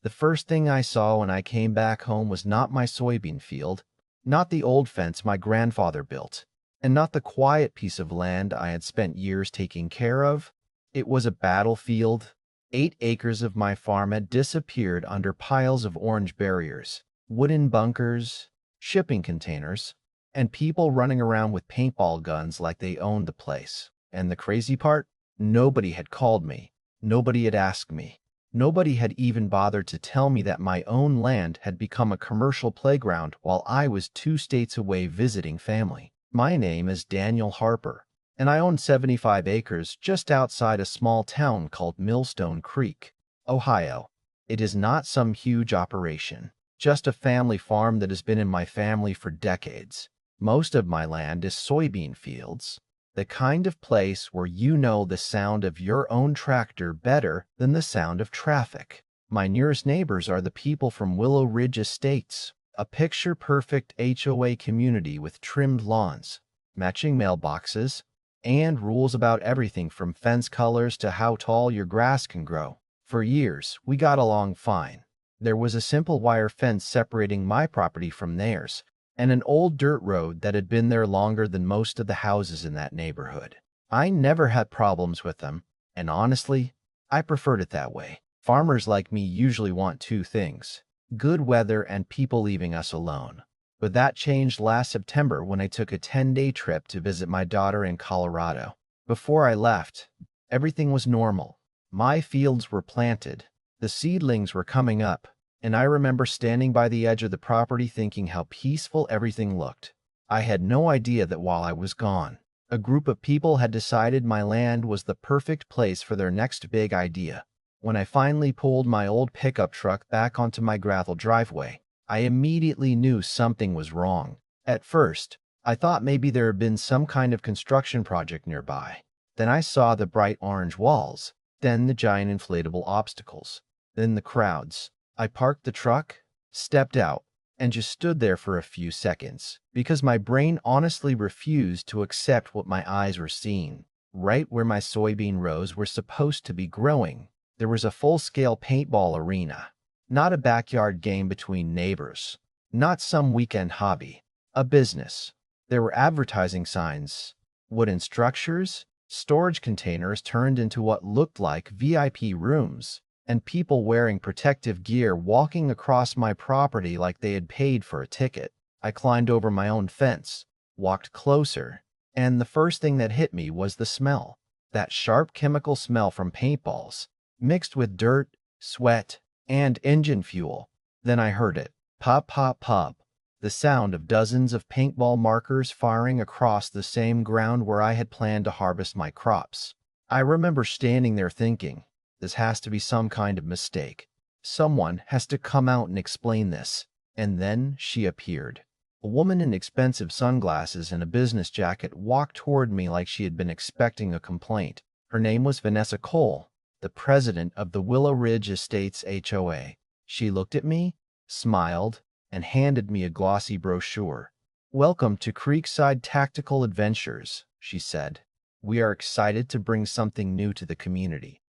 The first thing I saw when I came back home was not my soybean field, not the old fence my grandfather built, and not the quiet piece of land I had spent years taking care of. It was a battlefield. 8 acres of my farm had disappeared under piles of orange barriers, wooden bunkers, shipping containers, and people running around with paintball guns like they owned the place. And the crazy part? Nobody had called me. Nobody had asked me. Nobody had even bothered to tell me that my own land had become a commercial playground while I was 2 states away visiting family. My name is Daniel Harper, and I own 75 acres just outside a small town called Millstone Creek, Ohio. It is not some huge operation, just a family farm that has been in my family for decades. Most of my land is soybean fields, the kind of place where you know the sound of your own tractor better than the sound of traffic. My nearest neighbors are the people from Willow Ridge Estates, a picture-perfect HOA community with trimmed lawns, matching mailboxes, and rules about everything from fence colors to how tall your grass can grow. For years, we got along fine. There was a simple wire fence separating my property from theirs, and an old dirt road that had been there longer than most of the houses in that neighborhood. I never had problems with them, and honestly, I preferred it that way. Farmers like me usually want 2 things: good weather and people leaving us alone. But that changed last September when I took a 10-day trip to visit my daughter in Colorado. Before I left, everything was normal. My fields were planted, the seedlings were coming up, and I remember standing by the edge of the property thinking how peaceful everything looked. I had no idea that while I was gone, a group of people had decided my land was the perfect place for their next big idea. When I finally pulled my old pickup truck back onto my gravel driveway, I immediately knew something was wrong. At first, I thought maybe there had been some kind of construction project nearby. Then I saw the bright orange walls, then the giant inflatable obstacles, then the crowds. I parked the truck, stepped out, and just stood there for a few seconds, because my brain honestly refused to accept what my eyes were seeing. Right where my soybean rows were supposed to be growing, there was a full-scale paintball arena. Not a backyard game between neighbors, not some weekend hobby, a business. There were advertising signs, wooden structures, storage containers turned into what looked like VIP rooms, and people wearing protective gear walking across my property like they had paid for a ticket. I climbed over my own fence, walked closer, and the first thing that hit me was the smell. That sharp chemical smell from paintballs, mixed with dirt, sweat, and engine fuel. Then I heard it. Pop, pop, pop. The sound of dozens of paintball markers firing across the same ground where I had planned to harvest my crops. I remember standing there thinking, this has to be some kind of mistake. Someone has to come out and explain this. And then she appeared. A woman in expensive sunglasses and a business jacket walked toward me like she had been expecting a complaint. Her name was Vanessa Cole, the president of the Willow Ridge Estates HOA. She looked at me, smiled, and handed me a glossy brochure. "Welcome to Creekside Tactical Adventures," she said. "We are excited to bring something new to the community."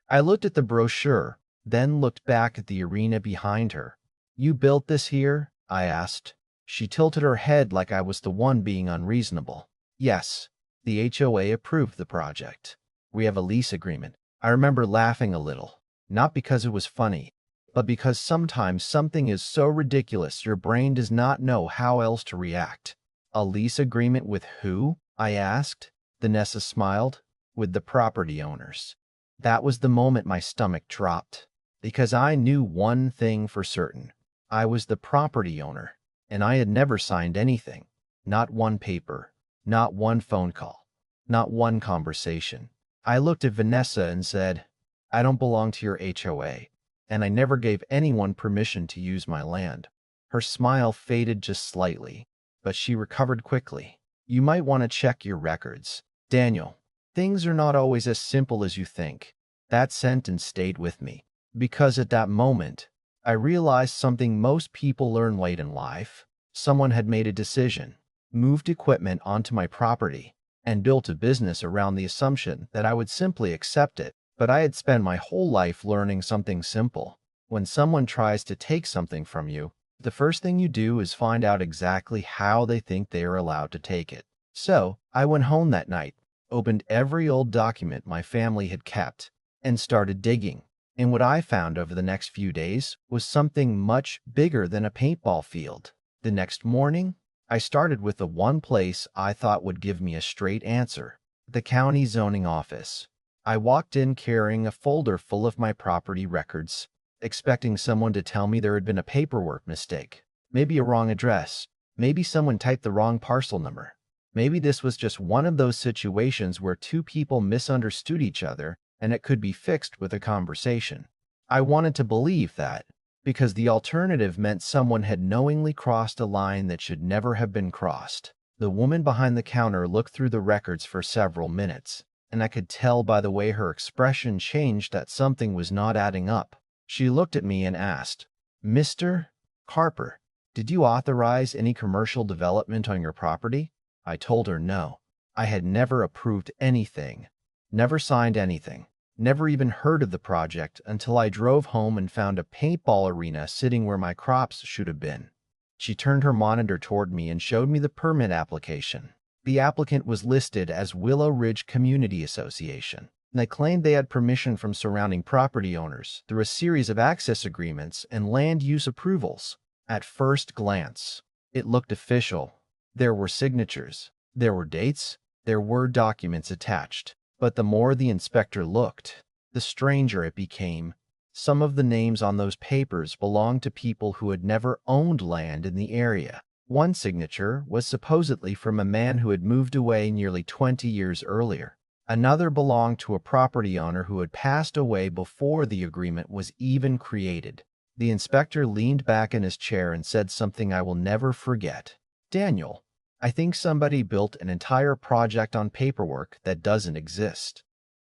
I looked at the brochure, then looked back at the arena behind her. "You built this here?" I asked. She tilted her head like I was the one being unreasonable. "Yes, the HOA approved the project. We have a lease agreement." I remember laughing a little, not because it was funny, but because sometimes something is so ridiculous your brain does not know how else to react. "A lease agreement with who?" I asked. Vanessa smiled. "With the property owners." That was the moment my stomach dropped, because I knew one thing for certain. I was the property owner, and I had never signed anything. Not one paper, not one phone call, not one conversation. I looked at Vanessa and said, "I don't belong to your HOA, and I never gave anyone permission to use my land." Her smile faded just slightly, but she recovered quickly. "You might want to check your records, Daniel. Things are not always as simple as you think." That sentence stayed with me, because at that moment, I realized something most people learn late in life. Someone had made a decision, moved equipment onto my property, and built a business around the assumption that I would simply accept it. But I had spent my whole life learning something simple. When someone tries to take something from you, the first thing you do is find out exactly how they think they are allowed to take it. So, I went home that night, opened every old document my family had kept, and started digging. And what I found over the next few days was something much bigger than a paintball field. The next morning, I started with the one place I thought would give me a straight answer: the county zoning office. I walked in carrying a folder full of my property records, expecting someone to tell me there had been a paperwork mistake, maybe a wrong address, maybe someone typed the wrong parcel number. Maybe this was just one of those situations where two people misunderstood each other and it could be fixed with a conversation. I wanted to believe that, because the alternative meant someone had knowingly crossed a line that should never have been crossed. The woman behind the counter looked through the records for several minutes, and I could tell by the way her expression changed that something was not adding up. She looked at me and asked, "Mr. Harper, did you authorize any commercial development on your property?" I told her no. I had never approved anything, never signed anything, never even heard of the project until I drove home and found a paintball arena sitting where my crops should have been. She turned her monitor toward me and showed me the permit application. The applicant was listed as Willow Ridge Community Association, and they claimed they had permission from surrounding property owners through a series of access agreements and land use approvals. At first glance, it looked official. There were signatures, there were dates, there were documents attached. But the more the inspector looked, the stranger it became. Some of the names on those papers belonged to people who had never owned land in the area. One signature was supposedly from a man who had moved away nearly 20 years earlier. Another belonged to a property owner who had passed away before the agreement was even created. The inspector leaned back in his chair and said something I will never forget. "Daniel, I think somebody built an entire project on paperwork that doesn't exist."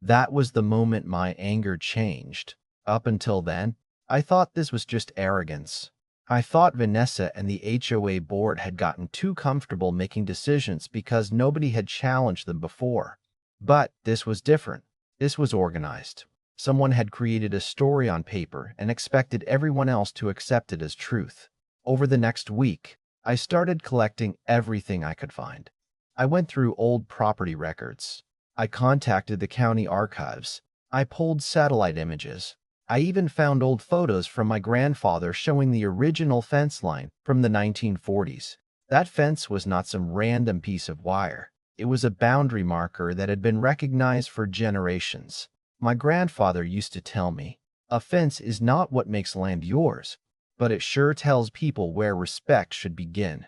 That was the moment my anger changed. Up until then, I thought this was just arrogance. I thought Vanessa and the HOA board had gotten too comfortable making decisions because nobody had challenged them before. But this was different. This was organized. Someone had created a story on paper and expected everyone else to accept it as truth. Over the next week, I started collecting everything I could find. I went through old property records. I contacted the county archives. I pulled satellite images. I even found old photos from my grandfather showing the original fence line from the 1940s. That fence was not some random piece of wire. It was a boundary marker that had been recognized for generations. My grandfather used to tell me, "A fence is not what makes land yours, but it sure tells people where respect should begin."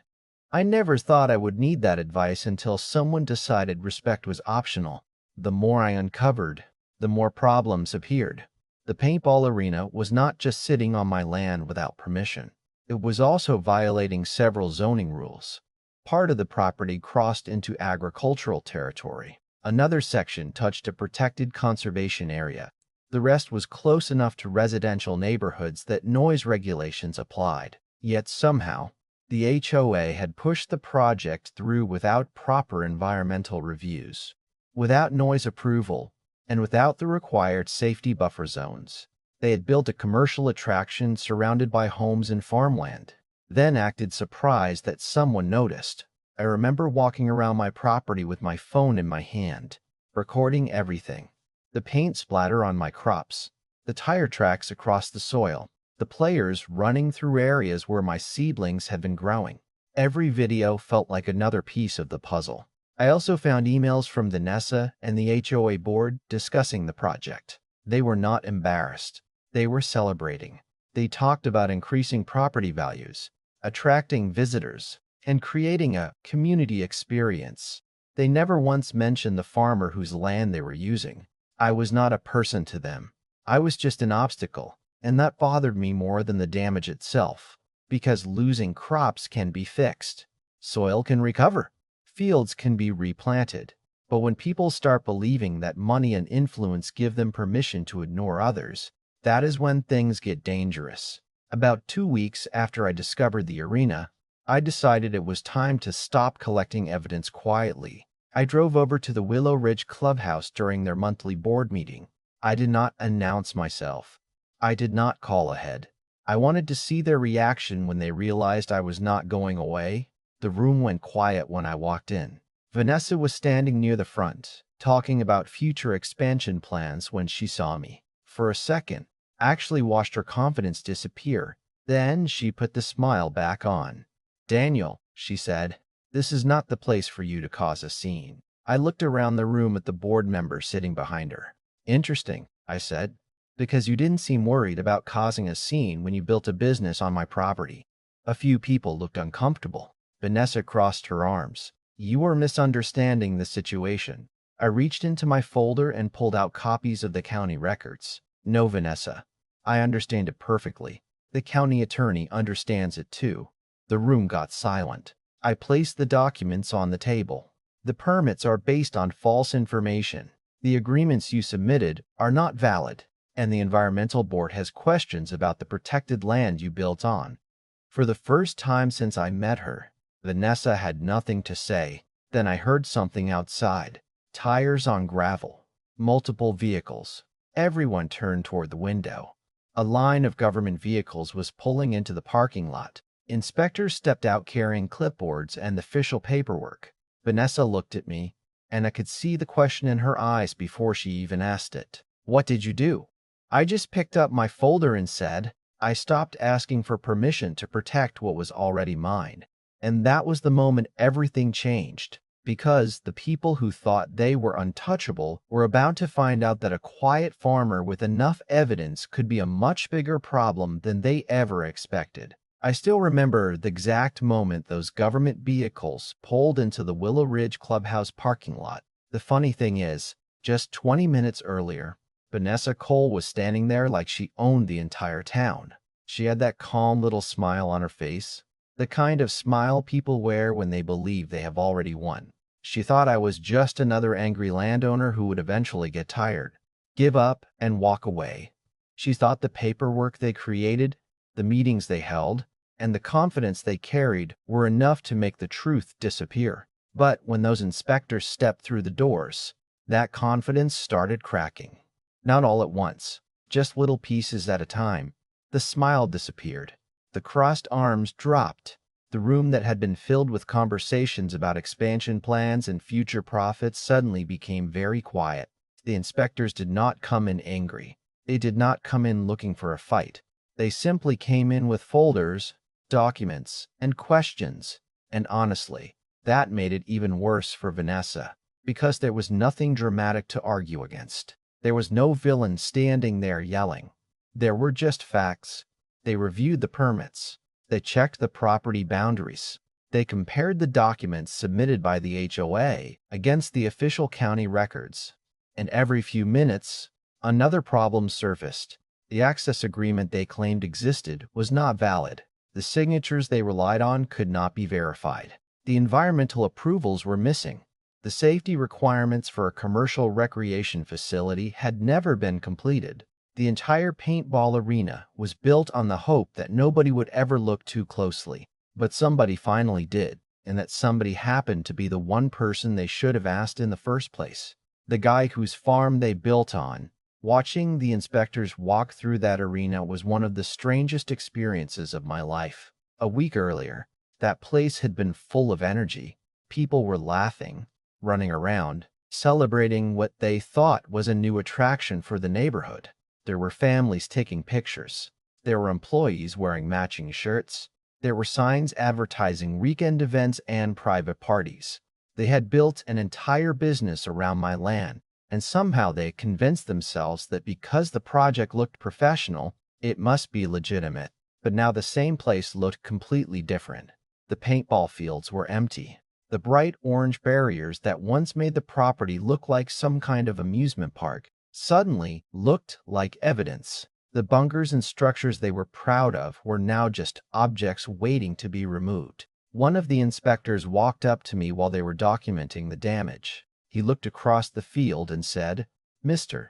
I never thought I would need that advice until someone decided respect was optional. The more I uncovered, the more problems appeared. The paintball arena was not just sitting on my land without permission. It was also violating several zoning rules. Part of the property crossed into agricultural territory. Another section touched a protected conservation area. The rest was close enough to residential neighborhoods that noise regulations applied. Yet somehow, the HOA had pushed the project through without proper environmental reviews, without noise approval, and without the required safety buffer zones. They had built a commercial attraction surrounded by homes and farmland, then acted surprised that someone noticed. I remember walking around my property with my phone in my hand, recording everything. The paint splatter on my crops, the tire tracks across the soil, the players running through areas where my seedlings had been growing. Every video felt like another piece of the puzzle. I also found emails from Vanessa and the HOA board discussing the project. They were not embarrassed. They were celebrating. They talked about increasing property values, attracting visitors, and creating a community experience. They never once mentioned the farmer whose land they were using. I was not a person to them. I was just an obstacle, and that bothered me more than the damage itself, because losing crops can be fixed. Soil can recover. Fields can be replanted. But when people start believing that money and influence give them permission to ignore others, that is when things get dangerous. About 2 weeks after I discovered the arena, I decided it was time to stop collecting evidence quietly. I drove over to the Willow Ridge Clubhouse during their monthly board meeting. I did not announce myself. I did not call ahead. I wanted to see their reaction when they realized I was not going away. The room went quiet when I walked in. Vanessa was standing near the front, talking about future expansion plans when she saw me. For a second, I actually watched her confidence disappear. Then she put the smile back on. "Daniel," she said, "this is not the place for you to cause a scene." I looked around the room at the board members sitting behind her. "Interesting," I said, "because you didn't seem worried about causing a scene when you built a business on my property." A few people looked uncomfortable. Vanessa crossed her arms. "You are misunderstanding the situation." I reached into my folder and pulled out copies of the county records. "No, Vanessa. I understand it perfectly. The county attorney understands it too." The room got silent. I placed the documents on the table. "The permits are based on false information. The agreements you submitted are not valid, and the environmental board has questions about the protected land you built on." For the first time since I met her, Vanessa had nothing to say. Then I heard something outside. Tires on gravel. Multiple vehicles. Everyone turned toward the window. A line of government vehicles was pulling into the parking lot. Inspectors stepped out carrying clipboards and the official paperwork. Vanessa looked at me, and I could see the question in her eyes before she even asked it. "What did you do?" I just picked up my folder and said, "I stopped asking for permission to protect what was already mine." And that was the moment everything changed, because the people who thought they were untouchable were about to find out that a quiet farmer with enough evidence could be a much bigger problem than they ever expected. I still remember the exact moment those government vehicles pulled into the Willow Ridge Clubhouse parking lot. The funny thing is, just 20 minutes earlier, Vanessa Cole was standing there like she owned the entire town. She had that calm little smile on her face, the kind of smile people wear when they believe they have already won. She thought I was just another angry landowner who would eventually get tired, give up, and walk away. She thought the paperwork they created, the meetings they held, and the confidence they carried were enough to make the truth disappear. But when those inspectors stepped through the doors, that confidence started cracking. Not all at once, just little pieces at a time. The smile disappeared. The crossed arms dropped. The room that had been filled with conversations about expansion plans and future profits suddenly became very quiet. The inspectors did not come in angry. They did not come in looking for a fight. They simply came in with folders, documents, and questions. And honestly, that made it even worse for Vanessa, because there was nothing dramatic to argue against. There was no villain standing there yelling. There were just facts. They reviewed the permits. They checked the property boundaries. They compared the documents submitted by the HOA against the official county records. And every few minutes, another problem surfaced. The access agreement they claimed existed was not valid. The signatures they relied on could not be verified. The environmental approvals were missing. The safety requirements for a commercial recreation facility had never been completed. The entire paintball arena was built on the hope that nobody would ever look too closely. But somebody finally did, and that somebody happened to be the one person they should have asked in the first place. The guy whose farm they built on. Watching the inspectors walk through that arena was one of the strangest experiences of my life. A week earlier, that place had been full of energy. People were laughing, running around, celebrating what they thought was a new attraction for the neighborhood. There were families taking pictures. There were employees wearing matching shirts. There were signs advertising weekend events and private parties. They had built an entire business around my land, and somehow they convinced themselves that because the project looked professional, it must be legitimate. But now the same place looked completely different. The paintball fields were empty. The bright orange barriers that once made the property look like some kind of amusement park suddenly looked like evidence. The bunkers and structures they were proud of were now just objects waiting to be removed. One of the inspectors walked up to me while they were documenting the damage. He looked across the field and said, "Mr.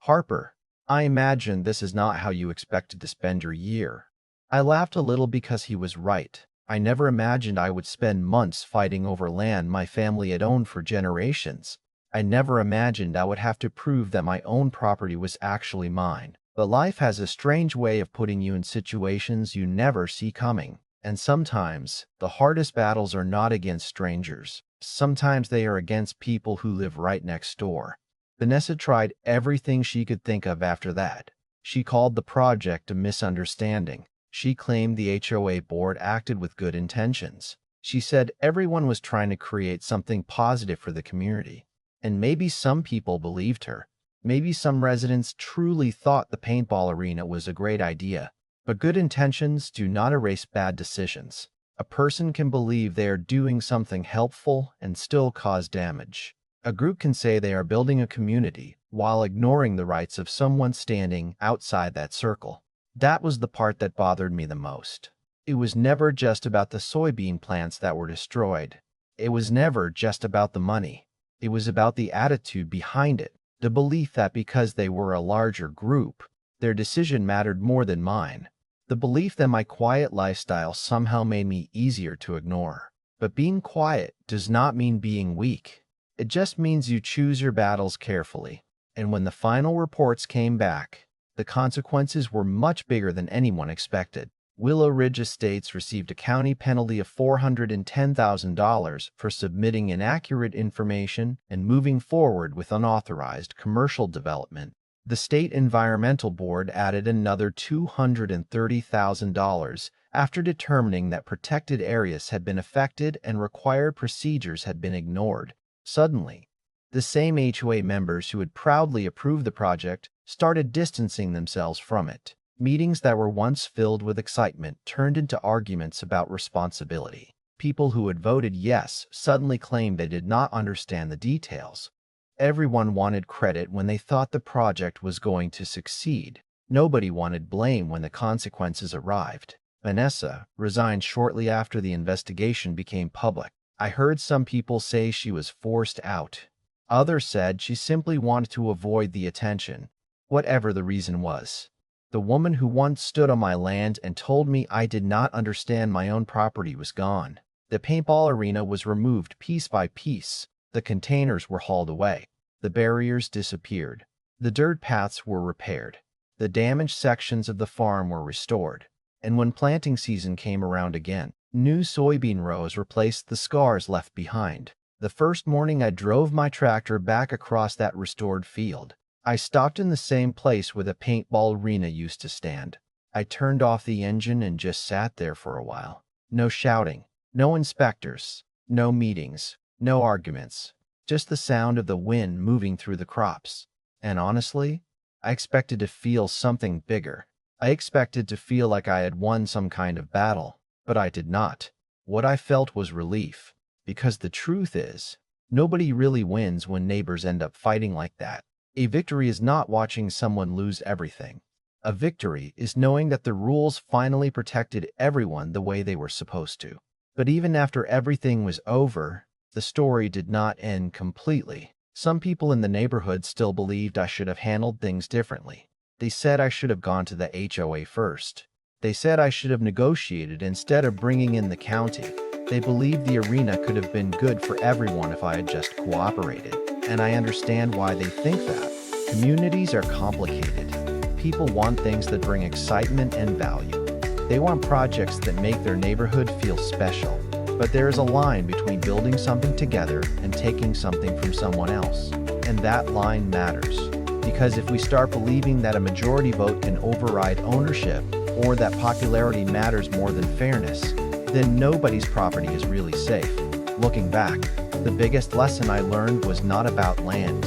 Harper, I imagine this is not how you expected to spend your year." I laughed a little because he was right. I never imagined I would spend months fighting over land my family had owned for generations. I never imagined I would have to prove that my own property was actually mine. But life has a strange way of putting you in situations you never see coming. And sometimes, the hardest battles are not against strangers. Sometimes they are against people who live right next door. Vanessa tried everything she could think of after that. She called the project a misunderstanding. She claimed the HOA board acted with good intentions. She said everyone was trying to create something positive for the community. And maybe some people believed her. Maybe some residents truly thought the paintball arena was a great idea. But good intentions do not erase bad decisions. A person can believe they are doing something helpful and still cause damage. A group can say they are building a community while ignoring the rights of someone standing outside that circle. That was the part that bothered me the most. It was never just about the soybean plants that were destroyed. It was never just about the money. It was about the attitude behind it, the belief that because they were a larger group, their decision mattered more than mine. The belief that my quiet lifestyle somehow made me easier to ignore. But being quiet does not mean being weak. It just means you choose your battles carefully. And when the final reports came back, the consequences were much bigger than anyone expected. Willow Ridge Estates received a county penalty of $410,000 for submitting inaccurate information and moving forward with unauthorized commercial development. The State Environmental Board added another $230,000 after determining that protected areas had been affected and required procedures had been ignored. Suddenly, the same HOA members who had proudly approved the project started distancing themselves from it. Meetings that were once filled with excitement turned into arguments about responsibility. People who had voted yes suddenly claimed they did not understand the details. Everyone wanted credit when they thought the project was going to succeed. Nobody wanted blame when the consequences arrived. Vanessa resigned shortly after the investigation became public. I heard some people say she was forced out. Others said she simply wanted to avoid the attention, whatever the reason was. The woman who once stood on my land and told me I did not understand my own property was gone. The paintball arena was removed piece by piece. The containers were hauled away. The barriers disappeared. The dirt paths were repaired. The damaged sections of the farm were restored. And when planting season came around again, new soybean rows replaced the scars left behind. The first morning I drove my tractor back across that restored field. I stopped in the same place where the paintball arena used to stand. I turned off the engine and just sat there for a while. No shouting, no inspectors, no meetings, no arguments, just the sound of the wind moving through the crops. And honestly, I expected to feel something bigger. I expected to feel like I had won some kind of battle, but I did not. What I felt was relief, because the truth is, nobody really wins when neighbors end up fighting like that. A victory is not watching someone lose everything. A victory is knowing that the rules finally protected everyone the way they were supposed to. But even after everything was over, the story did not end completely. Some people in the neighborhood still believed I should have handled things differently. They said I should have gone to the HOA first. They said I should have negotiated instead of bringing in the county. They believed the arena could have been good for everyone if I had just cooperated. And I understand why they think that. Communities are complicated. People want things that bring excitement and value. They want projects that make their neighborhood feel special. But there is a line between building something together and taking something from someone else. And that line matters. Because if we start believing that a majority vote can override ownership, or that popularity matters more than fairness, then nobody's property is really safe. Looking back, the biggest lesson I learned was not about land.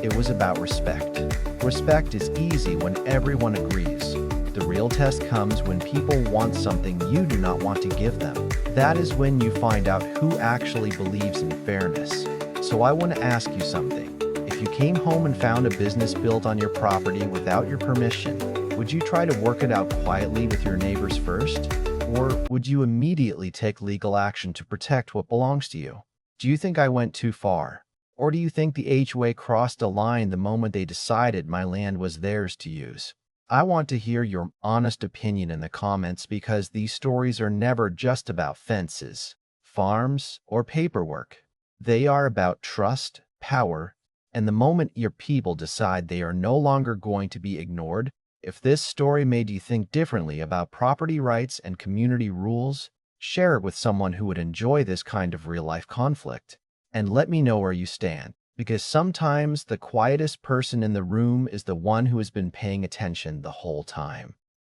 It was about respect. Respect is easy when everyone agrees. The real test comes when people want something you do not want to give them. That is when you find out who actually believes in fairness. So I want to ask you something. If you came home and found a business built on your property without your permission, would you try to work it out quietly with your neighbors first? Or would you immediately take legal action to protect what belongs to you? Do you think I went too far? Or do you think the HOA crossed a line the moment they decided my land was theirs to use? I want to hear your honest opinion in the comments because these stories are never just about fences, farms, or paperwork. They are about trust, power, and the moment your people decide they are no longer going to be ignored, If this story made you think differently about property rights and community rules, share it with someone who would enjoy this kind of real-life conflict. And let me know where you stand, because sometimes the quietest person in the room is the one who has been paying attention the whole time.